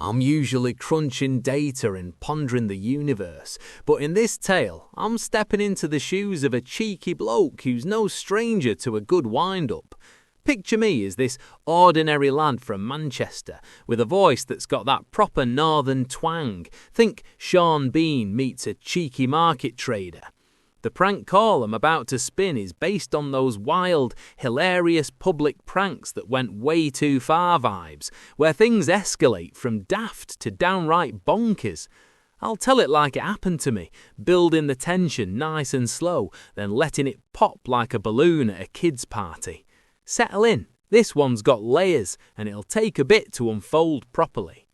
I'm usually crunching data and pondering the universe, but in this tale, I'm stepping into the shoes of a cheeky bloke who's no stranger to a good wind-up. Picture me as this ordinary lad from Manchester, with a voice that's got that proper northern twang. Think Sean Bean meets a cheeky market trader. The prank call I'm about to spin is based on those wild, hilarious public pranks that went way too far vibes, where things escalate from daft to downright bonkers. I'll tell it like it happened to me, building the tension nice and slow, then letting it pop like a balloon at a kid's party. Settle in, this one's got layers, and it'll take a bit to unfold properly.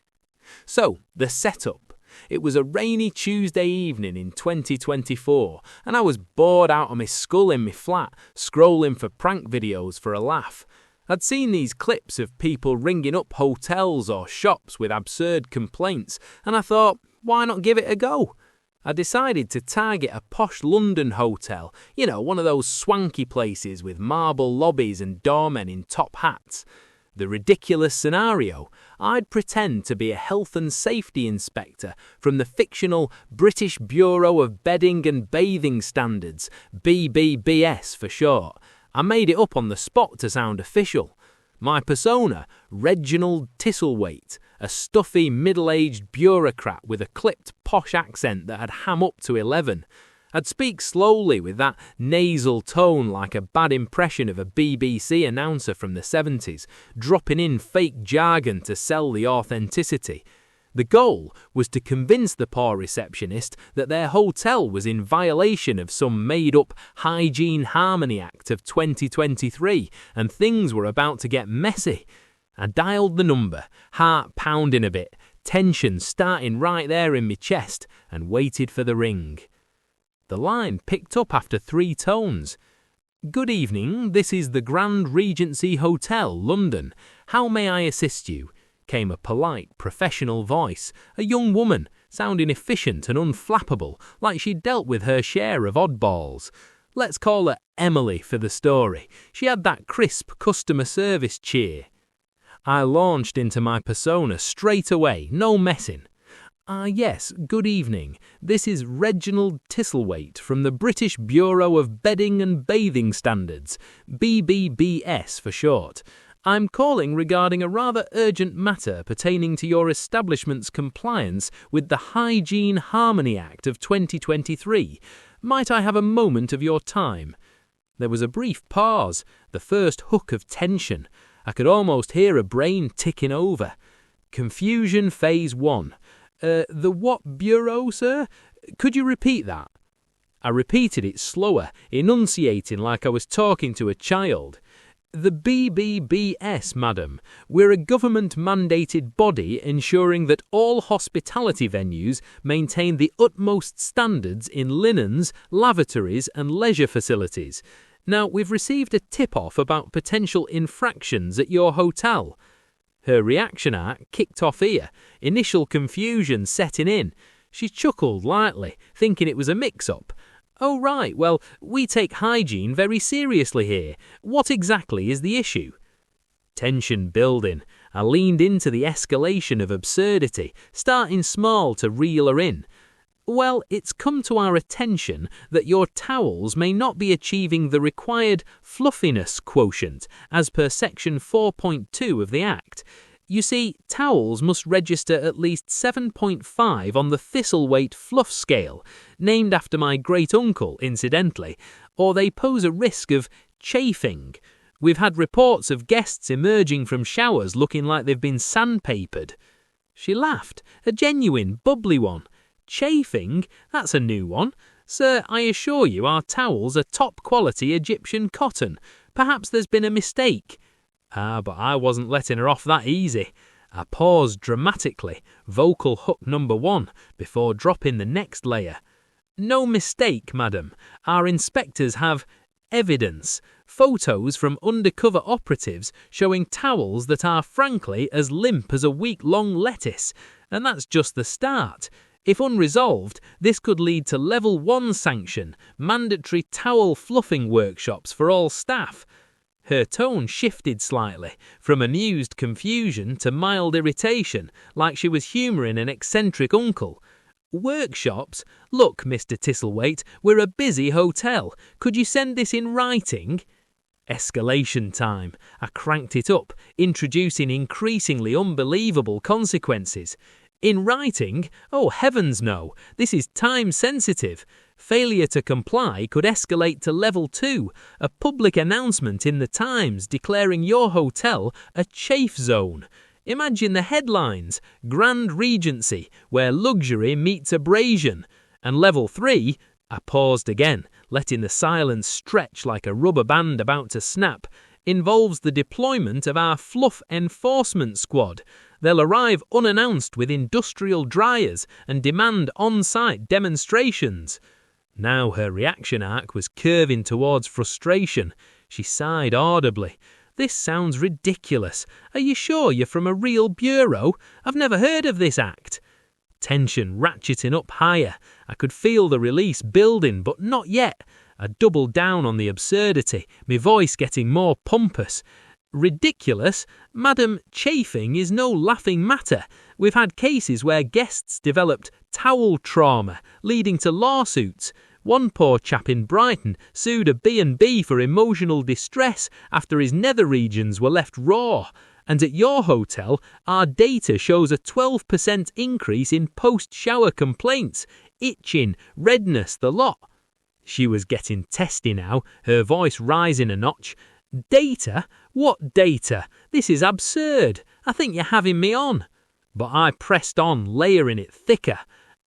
So, the setup. It was a rainy Tuesday evening in 2024, and I was bored out of my skull in my flat, scrolling for prank videos for a laugh. I'd seen these clips of people ringing up hotels or shops with absurd complaints, and I thought, why not give it a go? I decided to target a posh London hotel, one of those swanky places with marble lobbies and doormen in top hats. The ridiculous scenario, I'd pretend to be a health and safety inspector from the fictional British Bureau of Bedding and Bathing Standards, BBBS for short. I made it up on the spot to sound official. My persona, Reginald Thistlethwaite, a stuffy middle-aged bureaucrat with a clipped posh accent that had ham up to 11. I'd speak slowly with that nasal tone like a bad impression of a BBC announcer from the 70s, dropping in fake jargon to sell the authenticity. The goal was to convince the poor receptionist that their hotel was in violation of some made-up Hygiene Harmony Act of 2023, and things were about to get messy. I dialed the number, heart pounding a bit, tension starting right there in my chest, and waited for the ring. The line picked up after 3 tones. "Good evening, this is the Grand Regency Hotel, London. How may I assist you?" came a polite, professional voice, a young woman, sounding efficient and unflappable, like she'd dealt with her share of oddballs. Let's call her Emily for the story. She had that crisp customer service cheer. I launched into my persona straight away, no messing. Yes, good evening. This is Reginald Thistlethwaite from the British Bureau of Bedding and Bathing Standards, BBBS for short. I'm calling regarding a rather urgent matter pertaining to your establishment's compliance with the Hygiene Harmony Act of 2023. Might I have a moment of your time? There was a brief pause, the first hook of tension. I could almost hear a brain ticking over. Confusion phase 1. The what bureau, sir? Could you repeat that? I repeated it slower, enunciating like I was talking to a child. The BBBS, madam. We're a government-mandated body ensuring that all hospitality venues maintain the utmost standards in linens, lavatories and leisure facilities. Now, we've received a tip-off about potential infractions at your hotel. Her reaction art kicked off here, initial confusion setting in. She chuckled lightly, thinking it was a mix-up. Oh right, well, we take hygiene very seriously here. What exactly is the issue? Tension building. I leaned into the escalation of absurdity, starting small to reel her in. Well, it's come to our attention that your towels may not be achieving the required fluffiness quotient as per section 4.2 of the Act. You see, towels must register at least 7.5 on the Thistlethwaite Fluff scale, named after my great-uncle, incidentally, or they pose a risk of chafing. We've had reports of guests emerging from showers looking like they've been sandpapered. She laughed, a genuine, bubbly one. Chafing? That's a new one. Sir, I assure you our towels are top-quality Egyptian cotton. Perhaps there's been a mistake. But I wasn't letting her off that easy. I paused dramatically, vocal hook number 1, before dropping the next layer. No mistake, madam. Our inspectors have evidence. Photos from undercover operatives showing towels that are frankly as limp as a week-long lettuce. And that's just the start. If unresolved, this could lead to Level 1 sanction, mandatory towel fluffing workshops for all staff. Her tone shifted slightly, from amused confusion to mild irritation, like she was humouring an eccentric uncle. "Workshops? Look, Mr. Thistlethwaite, we're a busy hotel. Could you send this in writing?" Escalation time. I cranked it up, introducing increasingly unbelievable consequences. "In writing? Oh, heavens no. This is time-sensitive. Failure to comply could escalate to level 2, a public announcement in the Times declaring your hotel a chafe zone. Imagine the headlines, Grand Regency, where luxury meets abrasion. And level 3, I paused again, letting the silence stretch like a rubber band about to snap, involves the deployment of our Fluff enforcement squad. They'll arrive unannounced with industrial dryers and demand on-site demonstrations." Now her reaction arc was curving towards frustration. She sighed audibly. "This sounds ridiculous. Are you sure you're from a real bureau? I've never heard of this act." Tension ratcheting up higher. I could feel the release building, but not yet. I doubled down on the absurdity, my voice getting more pompous. "Ridiculous? Madam, chafing is no laughing matter. We've had cases where guests developed towel trauma, leading to lawsuits. One poor chap in Brighton sued a B&B for emotional distress after his nether regions were left raw. And at your hotel, our data shows a 12% increase in post-shower complaints, itching, redness, the lot." She was getting testy now, her voice rising a notch. "Data? What data? This is absurd. I think you're having me on." But I pressed on, layering it thicker.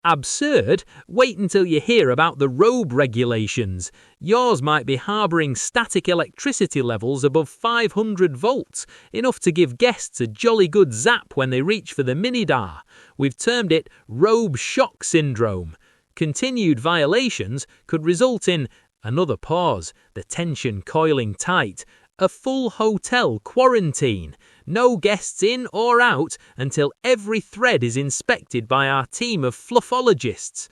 "Absurd? Wait until you hear about the robe regulations. Yours might be harbouring static electricity levels above 500 volts, enough to give guests a jolly good zap when they reach for the minidar. We've termed it robe shock syndrome. Continued violations could result in—" Another pause, the tension coiling tight. "A full hotel quarantine. No guests in or out until every thread is inspected by our team of fluffologists."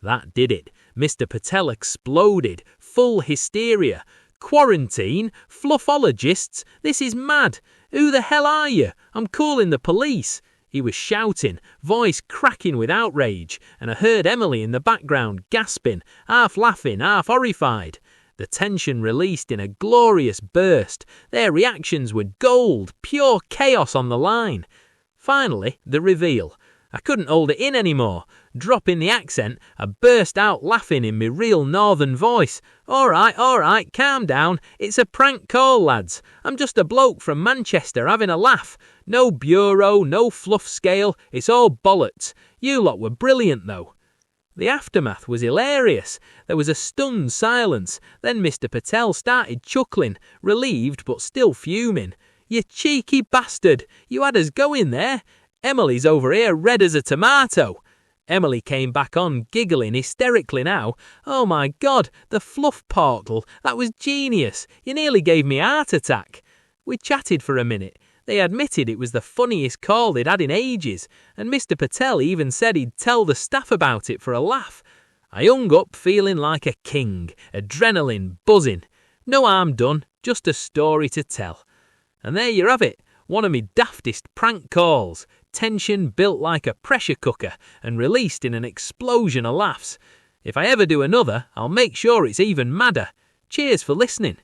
That did it. Mr. Patel exploded, full hysteria. "Quarantine? Fluffologists? This is mad. Who the hell are you? I'm calling the police." He was shouting, voice cracking with outrage, and I heard Emily in the background gasping, half laughing, half horrified. The tension released in a glorious burst. Their reactions were gold, pure chaos on the line. Finally, the reveal. I couldn't hold it in anymore. Dropping the accent, I burst out laughing in my real northern voice. All right, calm down. It's a prank call, lads. I'm just a bloke from Manchester having a laugh. No bureau, no fluff scale. It's all bollocks. You lot were brilliant, though." The aftermath was hilarious. There was a stunned silence. Then Mr. Patel started chuckling, relieved but still fuming. "You cheeky bastard. You had us going there. Emily's over here red as a tomato." Emily came back on, giggling hysterically now. "Oh my God, the fluff portal. That was genius. You nearly gave me a heart attack." We chatted for a minute. They admitted it was the funniest call they'd had in ages, and Mr. Patel even said he'd tell the staff about it for a laugh. I hung up feeling like a king, adrenaline buzzing. No harm done, just a story to tell. And there you have it, one of me daftest prank calls. Tension built like a pressure cooker and released in an explosion of laughs. If I ever do another, I'll make sure it's even madder. Cheers for listening.